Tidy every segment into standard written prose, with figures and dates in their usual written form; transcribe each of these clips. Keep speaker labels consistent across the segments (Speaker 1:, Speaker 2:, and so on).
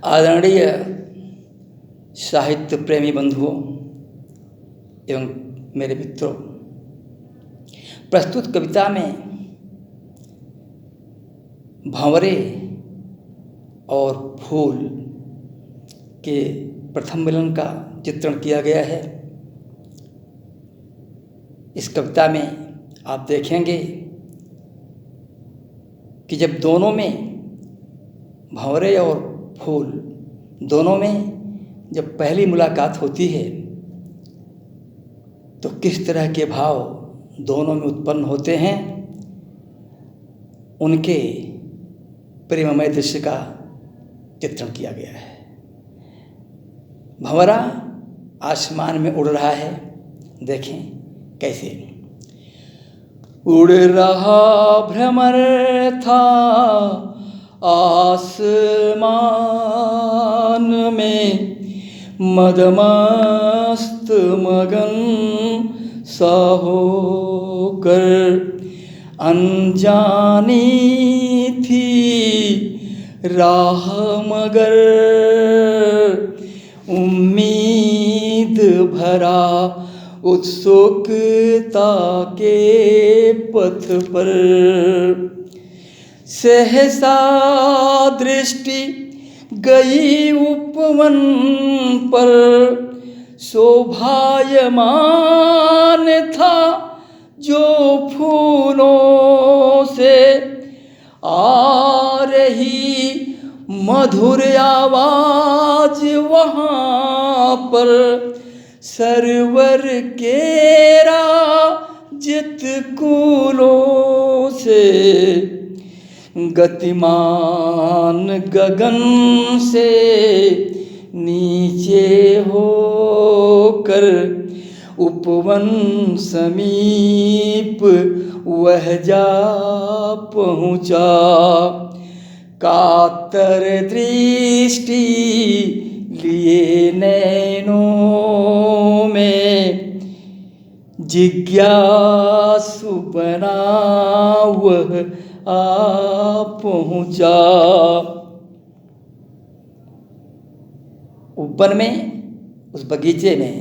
Speaker 1: आदरणीय साहित्य प्रेमी बंधुओं एवं मेरे मित्रों, प्रस्तुत कविता में भंवरे और फूल के प्रथम मिलन का चित्रण किया गया है। इस कविता में आप देखेंगे कि जब दोनों में, भंवरे और फूल दोनों में जब पहली मुलाकात होती है तो किस तरह के भाव दोनों में उत्पन्न होते हैं, उनके प्रेममय दृश्य का चित्रण किया गया है। भंवरा आसमान में उड़ रहा है। देखें कैसे उड़ रहा भ्रमर था आसमान में, मदमस्त मगन सा होकर। अनजानी थी राह मगर उम्मीद भरा उत्सुकता के पथ पर। सहसा दृष्टि गई उपवन पर, शोभायमान था जो फूलों से आ रही मधुर आवाज वहाँ पर। सरवर केरा जित कुलों से गतिमान गगन से नीचे होकर उपवन समीप वह जा पहुँचा। कातर दृष्टि लिए नैनों में जिज्ञासु बना वह आ पहुँचा। वन में, उस बगीचे में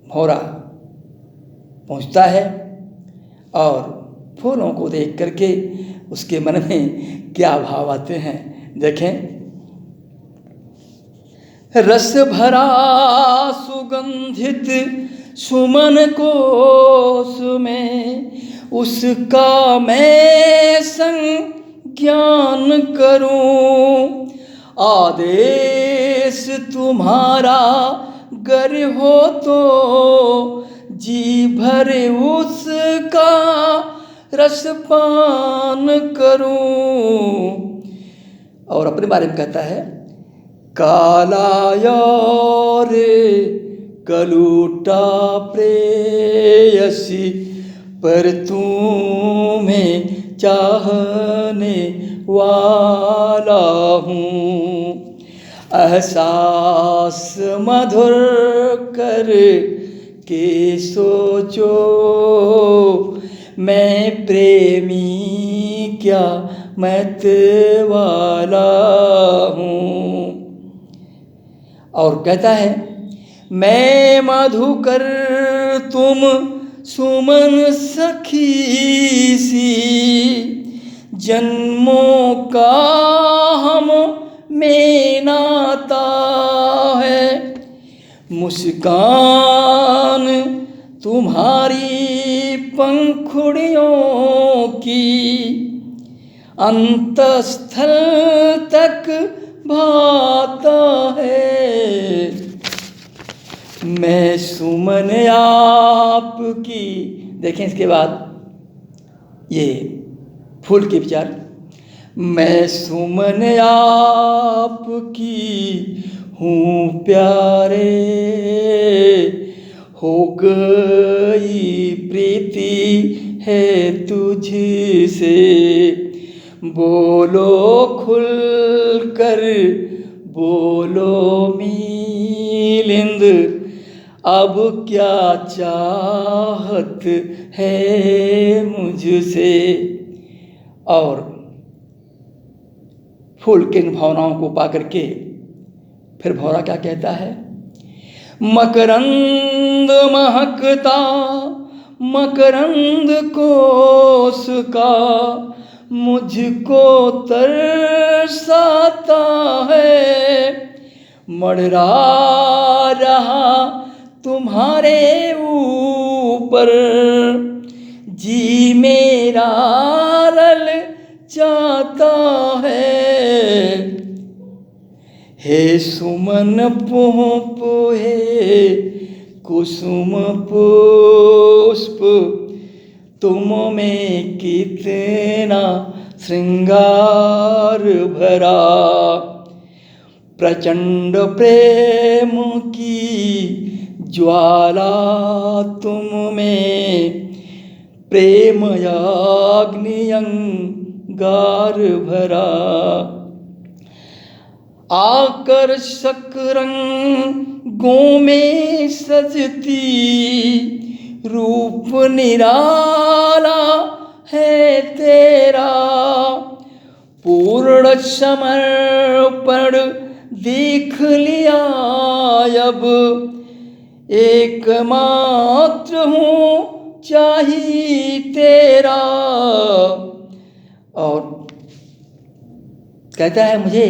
Speaker 1: भंवरा पहुँचता है और फूलों को देख करके उसके मन में क्या भाव आते हैं, देखें। रस भरा सुगंधित सुमन कोश में उसका मैं संज्ञान करूं। आदेश तुम्हारा गर हो तो जी भर उसका रसपान करूं। और अपने बारे में कहता है, काला रे कलूटा प्रेयसी, पर तुम्हें चाहने वाला हूँ। एहसास मधुर कर के सोचो, मैं प्रेमी क्या मत वाला हूँ। और कहता है, मैं मधुकर तुम सुमन सखी सी, जन्मों का हम में नाता है। मुस्कान तुम्हारी पंखुड़ियों की अंतस्थल तक भाता है। मैं सुमन आपकी, देखें इसके बाद ये फूल के विचार। मैं सुमन आपकी हूँ प्यारे, हो गई प्रीति है तुझसे। बोलो खुल कर बोलो मिलिंद, अब क्या चाहत है मुझसे। और फूल के इन भावनाओं को पा करके फिर भौरा क्या कहता है, मकरंद महकता मकरंद कोस का मुझको तरसाता है, मड़रा रहा तुम्हारे ऊपर जी मेरा लल जाता है। हे सुमन पुष्प हे कुसुम पुष्प तुम में कितना श्रृंगार भरा, प्रचंड प्रेम की ज्वाला तुम में प्रेम अग्नि अंगार भरा, आकर्षक रंगों में सजती रूप निराला है तेरा, पूर्ण समर्पण देख लिया अब एकमात्र हूँ चाहिए तेरा। और कहता है मुझे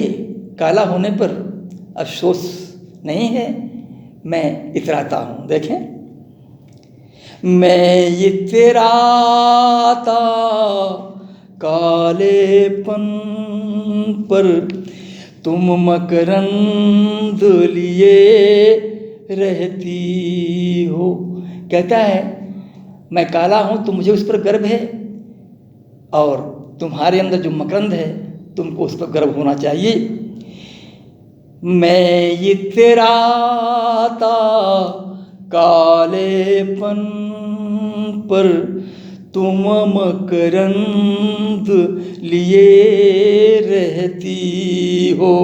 Speaker 1: काला होने पर अफसोस नहीं है, मैं इतराता हूँ। देखें, मैं इतराता कालेपन पर तुम मकरंद लिए रहती हो। कहता है मैं काला हूँ तो मुझे उस पर गर्व है, और तुम्हारे अंदर जो मकरंद है तुमको उस पर गर्व होना चाहिए। मैं इतराता कालेपन पर तुम मकरंद लिए रहती हो,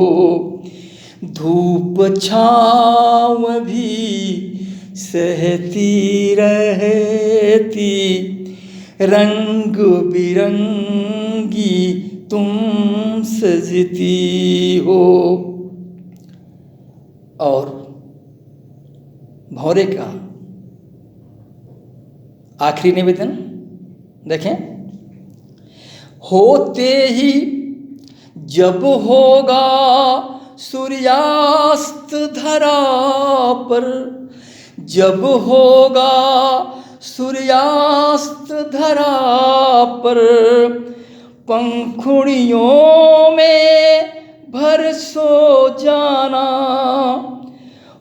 Speaker 1: धूप छाँव भी सहती रहती, रंग बिरंगी तुम सजती हो। और भौरे का आखिरी निवेदन देखें, होते ही जब होगा सूर्यास्त धरा पर, जब होगा सूर्यास्त धरा पर, पंखुड़ियों में भर सो जाना,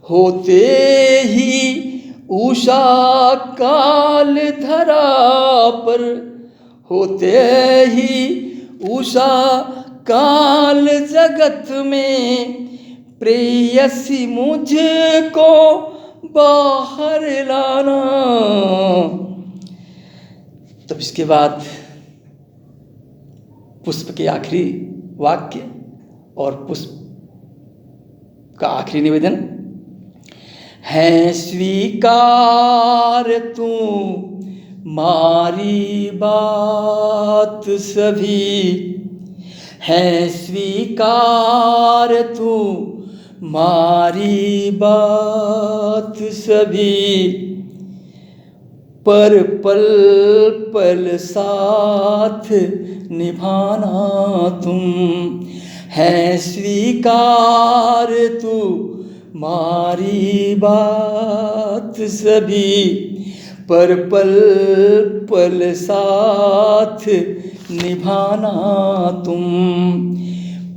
Speaker 1: होते ही उषा काल धरा पर, होते ही उषा काल जगत में, प्रेयसी मुझको बाहर लाना। तब इसके बाद पुष्प के आखिरी वाक्य और पुष्प का आखिरी निवेदन है, स्वीकार तू मारी बात सभी, है स्वीकार तू मारी बात सभी, पर पल पल साथ निभाना तुम, है स्वीकार तू मारी बात सभी, पर पल पल साथ निभाना तुम,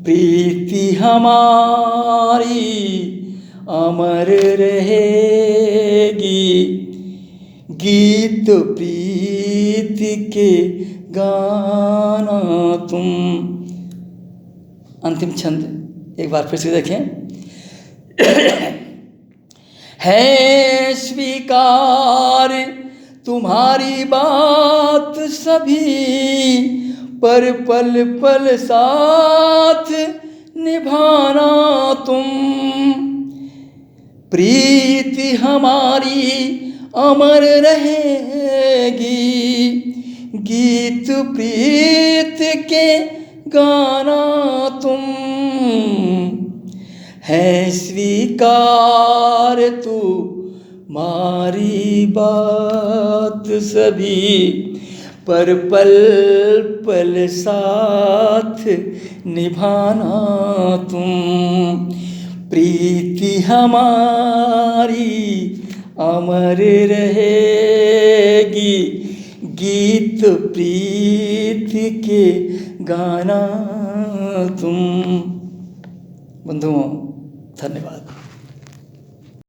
Speaker 1: प्रीति हमारी अमर रहेगी, गीत प्रीति के गाना तुम। अंतिम छंद एक बार फिर से देखें, है स्वीकार तुम्हारी बात सभी, पर पल पल साथ निभाना तुम, प्रीति हमारी अमर रहेगी, गीत प्रीत के गाना तुम, है स्वीकार तू मारी बात सभी, पर पल पल साथ निभाना तुम। प्रीति हमारी अमर रहेगी, गीत प्रीति के गाना तुम। बंधुओं, धन्यवाद।